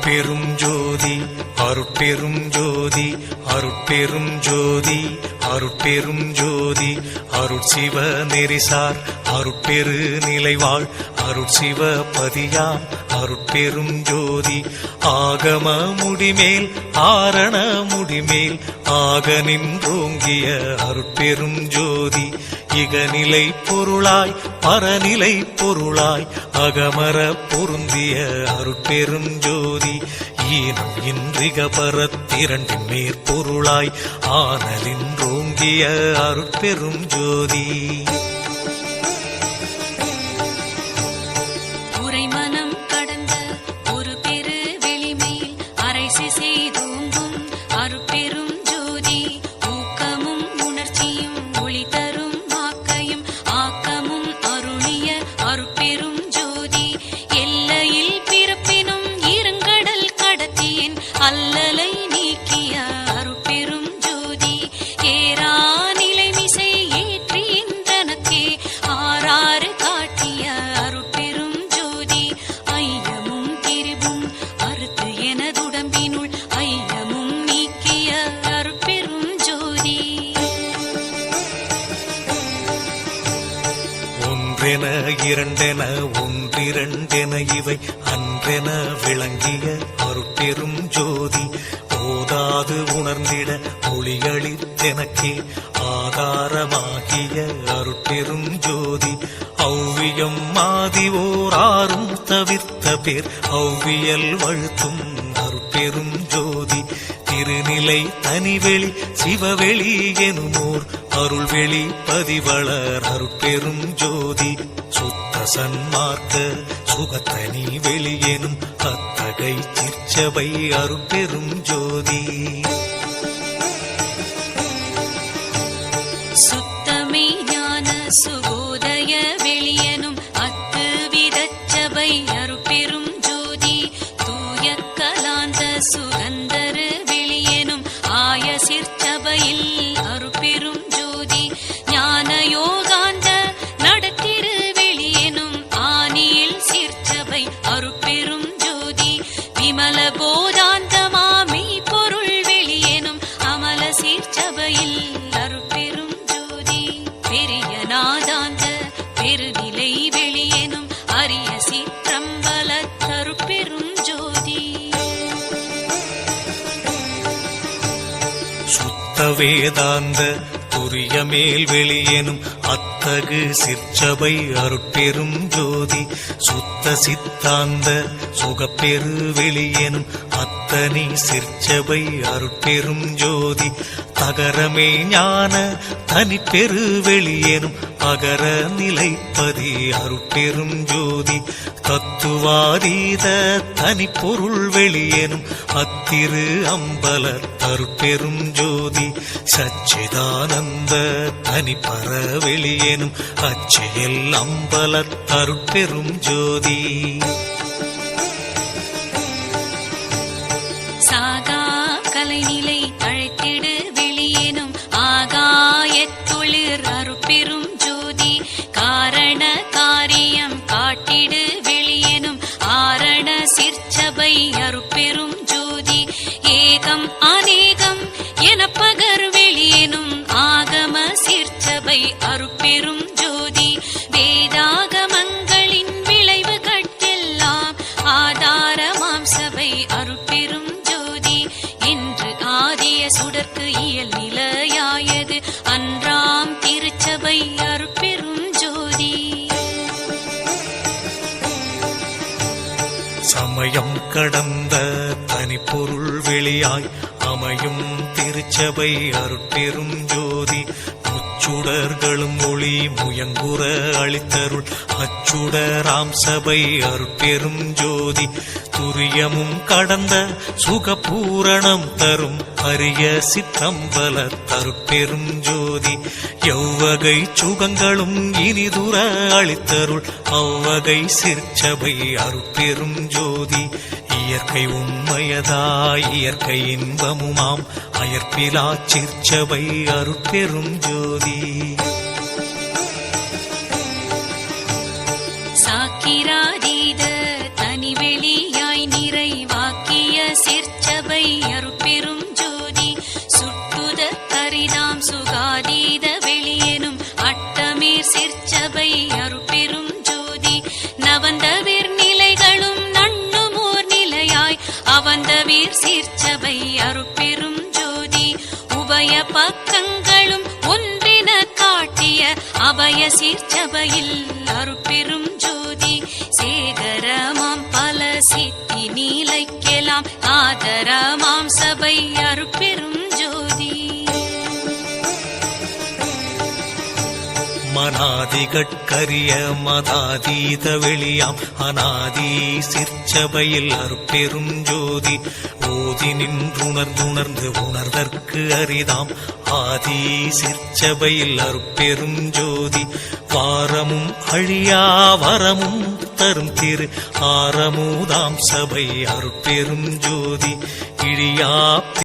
அருட்பெரும் ஜோதி அருட்பெரும் ஜோதி அருட்பெரும் ஜோதி அருட்பெரும் ஜோதி அருட்சிவ நெறிசார் அருட்பெரு நிலைவாழ் அருட்சிவ பதியாம் அருட்பெரும் ஜோதி ஆகம முடிமேல் ஆரண முடிமேல் ஆக நின்றோங்கிய அருட்பெரும் ஜோதி இகநிலை பொருளாய் பரநிலை பொருளாய் அகமர பொருந்திய அருட்பெரும் ஜோதி ஈனம் இன்றிக பரத்திரண்டின் மேற்பொருளாய் ஆனலின்றோங்கிய அருட்பெரும் ஜோதி உரைமனம் கடந்த ஒரு பெரு வெளிமையில் அரைசி செய்தோங்கும் அருட்பெரும் ஜோதி ஊக்கமும் உணர்ச்சியும் ஒளி தரும் வாக்கையும் ஆக்கமும் அருளிய அருட்பெரும் ஜோதி எல்லையில் பிறப்பினும் இருங்கடல் கடத்தியின் அல்லலை நீக்கிய அருட்பெரும் ஜோதி ஏரா நிலைமிசை ஏற்றின்றனக்கே ஆறாறு காட்டிய அருட்பெரும் ஜோதி ஐயமும் திரிவும் அறுத்து எனதுடம்பினுள் ஐயமும் நீக்கிய அருட்பெரும் ஜோதி ஒன்றென இரண்டென ஒன்றிரண்டென இவை அன்றென விளங்கிய அருட்பெரும் ஜோதி ஓதாது உணர்ந்திட ஒளிகளித்தெனக்கே ஆதாரமாகிய அருட்பெரும் ஜோதி ஔவியம் மாதிவோராரும் தவிர்த்த பேர் ஔவியல் வழுத்தும் அருட்பெரும் ஜோதி திருநிலை தனிவெளி சிவவெளி எனுமோர் அருள்வெளி பதிவளர் அருட்பெரும் ஜோதி சுத்த சன்மார்க்க சுகத்தனி வெளியெனும் அத்தகை சிற்சபை அருட்பெரும் ஜோதி சுத்தமே ஞான சுகோதய வெளியனும் அத்து விதச்சபை அருட்பெரும் ஜோதி தூய கலாந்த சுகந்தரு வெளியனும் ஆய சிற்சபையில் அருட்பெரும் ஜோதி ஞான யோகாந்த நடத்திரு வெளியனும் ஆனியில் சிற்சபை அருட்பெரும் ஜோதி விமல போதாந்தமாமி பொருள் வெளியனும் அமல சிற்சபையில் அருட்பெரும் ஜோதி பெரிய நாதாந்த பெருநிலை வெளியனும் அரிய சிற்றம்பல அருட்பெரும் ஜோதி சுத்த வேதாந்த துரிய மேல் வெளியெனும் அத்தகு சிற்சபை அருட்பெரும் ஜோதி சுத்த சித்தாந்த சுகப்பெரு வெளியெனும் அத்தனி சிற்சபை அருட்பெரும் ஜோதி தகரமே ஞான தனிப்பெரு வெளியெனும் அகர நிலைப்பதி அருட்பெரும் ஜோதி தத்துவாதீத தனிப்பொருள் வெளியெனும் அத்திரு அம்பல அருட்பெரும் ஜோதி சச்சிதானந்த தனிப்பர வெளியெனும் அச்செயல் அம்பல அருட்பெரும் ஜோதி சாகா கலைநிலை அழைத்திடு வெளியேனும் ஆகாயத்தொழிற் அருட்பெரும் ஜோதி காரண காரியம் காட்டிடு வெளியேனும் ஆரண சிற்சபை அருட்பெரும் ஜோதி ஏகம் அநேகம் என பகர் வெளியேனும் ஆகம சிற்சபை அருட்பெரும் ஜோதி வேதாகமங்களின் விளைவு கட்டெல்லாம் ஆதாரமாம் சபை அருட்பெரும் ஜோதி என்று ஆதிய சுடர்க்கு இயல் நிலையாயது அன்றாம் திருச்சபை அருட்பெரும் ஜோதி சமயம் கடந்த தனிப்பொருள் வெளியாய் அமையும் திருச்சபை அருட்பெரும் ஜோதி முச்சுடர்களும் ஒளி முயங்குற அளித்தருள் அச்சுடராம் சபை அருட்பெரும் ஜோதி துரியமும் கடந்த சுகபூரணம் தரும் அரிய சிற்றம்பல அருட்பெரும் ஜோதி எவ்வகை சுகங்களும் இனிதுர அளித்தருள் அவ்வகை சிற்சபை அருட்பெரும் ஜோதி இயற்கை உண்மையதாய் இயற்கை இன்பமுமாம் அயற்பிலா சிற்சபை அருட்பெரும் ஜோதி சாக்கிராதீத தனிவெளியாய் நிறைவாக்கிய சுகாதீத வெளியெனும் அட்டமீர் சிற்சபை அருட்பெரும் ஜோதி நவந்தவீர் நிலைகளும் நண்ணுமோர் நிலையாய் அவந்தவீர் சீர்ச்சபை அருட்பெரும் ஜோதி உபய பக்கங்களும் ஒன்றின காட்டிய அபய சீர்ச்சபையில் அருட்பெரும் ஜோதி சேகரமாம் பல சித்தி நீலைக்கெல்லாம் ஆதரமாம் சபை அருட்பெரும் ஜோதி மனாதிகட்கரிய மதாதீத வெளியாம் அநாதி சிற்சபையில் அருட்பெரும் ஜோதி ஓதி நின்றுணர்ந்துணர்ந்து உணர்தற்கு அரிதாம் ஆதி சிற்சபையில் அருட்பெரும் ஜோதி வாரமும் அழியா வரமும் தரும் திரு ஆரமுதாம் சபை அருட்பெரும் ஜோதி இழியா